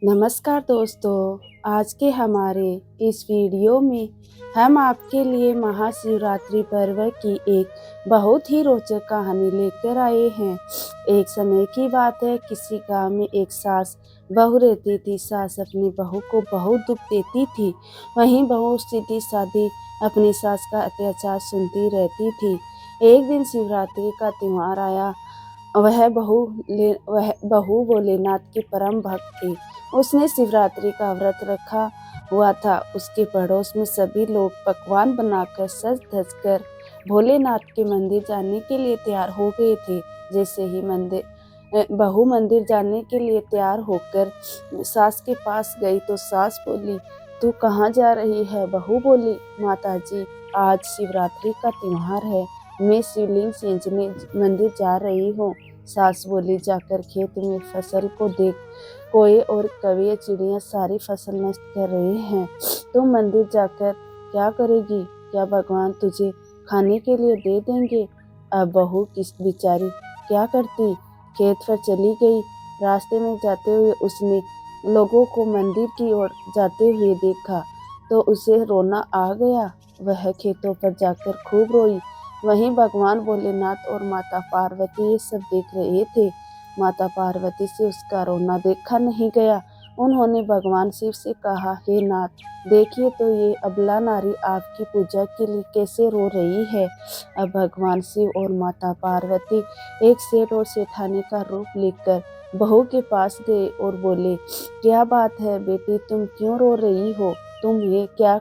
नमस्कार दोस्तों, आज के हमारे इस वीडियो में हम आपके लिए महाशिवरात्रि पर्व की एक बहुत ही रोचक कहानी लेकर आए हैं। एक समय की बात है, किसी गांव में एक सास बहू रहती थी। सास अपनी बहू को बहुत दुख देती थी। वहीं बहू सीधी-सादी अपनी सास का अत्याचार सुनती रहती थी। एक दिन शिवरात्रि का त्योहार आया। वह बहू भोलेनाथ की परम भक्त थी। उसने शिवरात्रि का व्रत रखा हुआ था। उसके पड़ोस में सभी लोग पकवान बनाकर सज धज कर भोलेनाथ के मंदिर जाने के लिए तैयार हो गए थे। जैसे ही बहू मंदिर जाने के लिए तैयार होकर सास के पास गई तो सास बोली, तू कहाँ जा रही है? बहू बोली, माता जी, आज शिवरात्रि का त्योहार है, मैं शिवलिंग सींचने मंदिर जा रही हूँ। सास बोली, जाकर खेत में फसल को देख, कोए और कौवे चिड़िया सारी फसल नष्ट कर रहे हैं। तुम मंदिर जाकर क्या करेगी? क्या भगवान तुझे खाने के लिए दे देंगे? अब बहू किस बेचारी क्या करती, खेत पर चली गई। रास्ते में जाते हुए उसने लोगों को मंदिर की ओर जाते हुए देखा तो उसे रोना आ गया। वह खेतों पर जाकर खूब रोई। वहीं भगवान भोलेनाथ और माता पार्वती ये सब देख रहे थे। माता पार्वती से उसका रोना देखा नहीं गया। उन्होंने भगवान शिव से कहा, हे नाथ, देखिए तो ये अबला नारी आपकी पूजा के लिए कैसे रो रही है। अब भगवान शिव और माता पार्वती एक सेठ और सेठानी का रूप लेकर बहू के पास गए और बोले, क्या बात है बेटी, तुम क्यों रो रही हो? तुम्हें क्या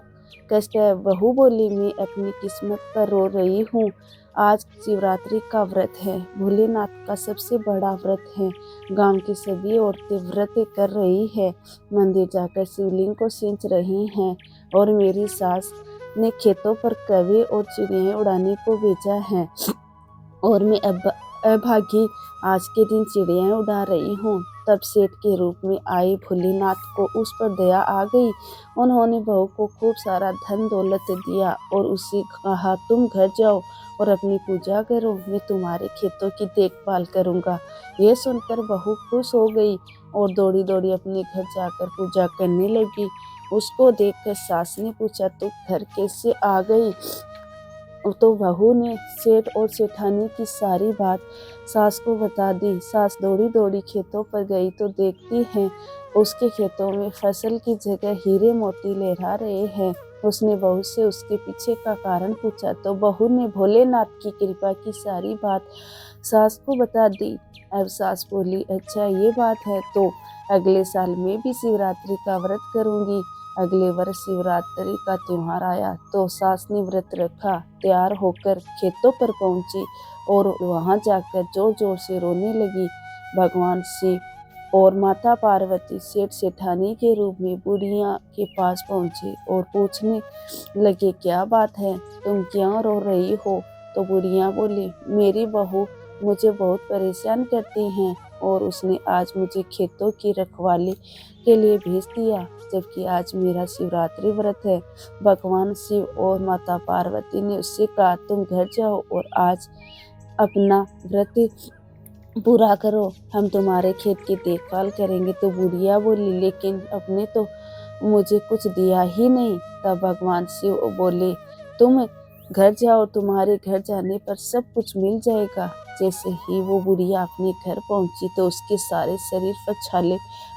कष्ट है? बहू बोली, मैं अपनी किस्मत पर रो रही हूँ। आज शिवरात्रि का व्रत है, भोलेनाथ का सबसे बड़ा व्रत है। गांव की सभी औरतें व्रत कर रही है, मंदिर जाकर शिवलिंग को सींच रही हैं और मेरी सास ने खेतों पर कौवे और चिड़ियाँ उड़ाने को भेजा है और मैं अभागी आज के दिन चिड़ियाँ उड़ा रही हूँ। तब सेठ के रूप में आए भोलेनाथ को उस पर दया आ गई। उन्होंने बहू को खूब सारा धन दौलत दिया और उससे कहा, तुम घर जाओ और अपनी पूजा करो, मैं तुम्हारे खेतों की देखभाल करूँगा। यह सुनकर बहू खुश हो गई और दौड़ी दौड़ी अपने घर जाकर पूजा करने लगी। उसको देखकर सास ने पूछा, तू घर कैसे आ गई? तो बहू ने सेठ और सेठानी की सारी बात सास को बता दी। सास दौड़ी दौड़ी खेतों पर गई तो देखती है उसके खेतों में फसल की जगह हीरे मोती लहरा रहे हैं। उसने बहू से उसके पीछे का कारण पूछा तो बहू ने भोलेनाथ की कृपा की सारी बात सास को बता दी। अब सास बोली, अच्छा ये बात है तो अगले साल मैं भी शिवरात्रि का व्रत करूंगी। अगले वर्ष शिवरात्रि का त्योहार आया तो सास ने व्रत रखा, तैयार होकर खेतों पर पहुंची और वहां जाकर जोर जोर से रोने लगी। भगवान शिव और माता पार्वती सेठ सेठानी के रूप में बुढ़िया के पास पहुंचे और पूछने लगे, क्या बात है, तुम क्यों रो रही हो? तो बुढ़िया बोली, मेरी बहू मुझे बहुत परेशान करती हैं और उसने आज मुझे खेतों की रखवाली के लिए भेज दिया, जबकि आज मेरा शिवरात्रि व्रत है। भगवान शिव और माता पार्वती ने उससे कहा, तुम घर जाओ और आज अपना व्रत पूरा करो, हम तुम्हारे खेत की देखभाल करेंगे। तो बुढ़िया बोली, लेकिन अपने तो मुझे कुछ दिया ही नहीं। तब भगवान शिव बोले, तुम घर जाओ, तुम्हारे घर जाने पर सब कुछ मिल जाएगा। जैसे ही वो बुढ़िया अपने घर पहुंची तो उसके सारे शरीर पर छाले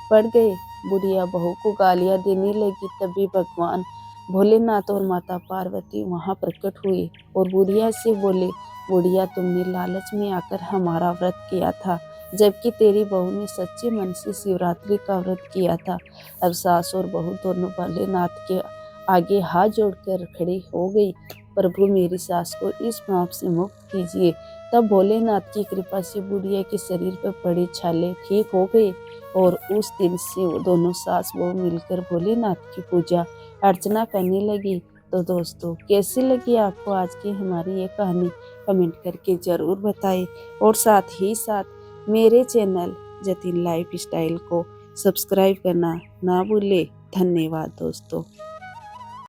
पड़ गए। बुढ़िया बहू को गालियां देने लगी। तभी भगवान भोलेनाथ और माता पार्वती वहां प्रकट हुए और बुढ़िया से बोले, बुढ़िया, तुमने लालच में आकर हमारा व्रत किया था, जबकि तेरी बहू ने सच्चे मन से शिवरात्रि का व्रत किया था। अब सास और बहू दोनों भोलेनाथ के आगे हाथ जोड़कर खड़ी हो गई, प्रभु मेरी सास को इस पाप से मुक्त कीजिए। तब भोलेनाथ की कृपा से बुढ़िया के शरीर पर पड़े छाले ठीक हो गए और उस दिन से वो दोनों सास बहू मिलकर भोलेनाथ की पूजा अर्चना करने लगी। तो दोस्तों, कैसी लगी आपको आज की हमारी ये कहानी? कमेंट करके ज़रूर बताएं और साथ ही साथ मेरे चैनल जतिन लाइफ स्टाइल को सब्सक्राइब करना ना भूलें। धन्यवाद दोस्तों।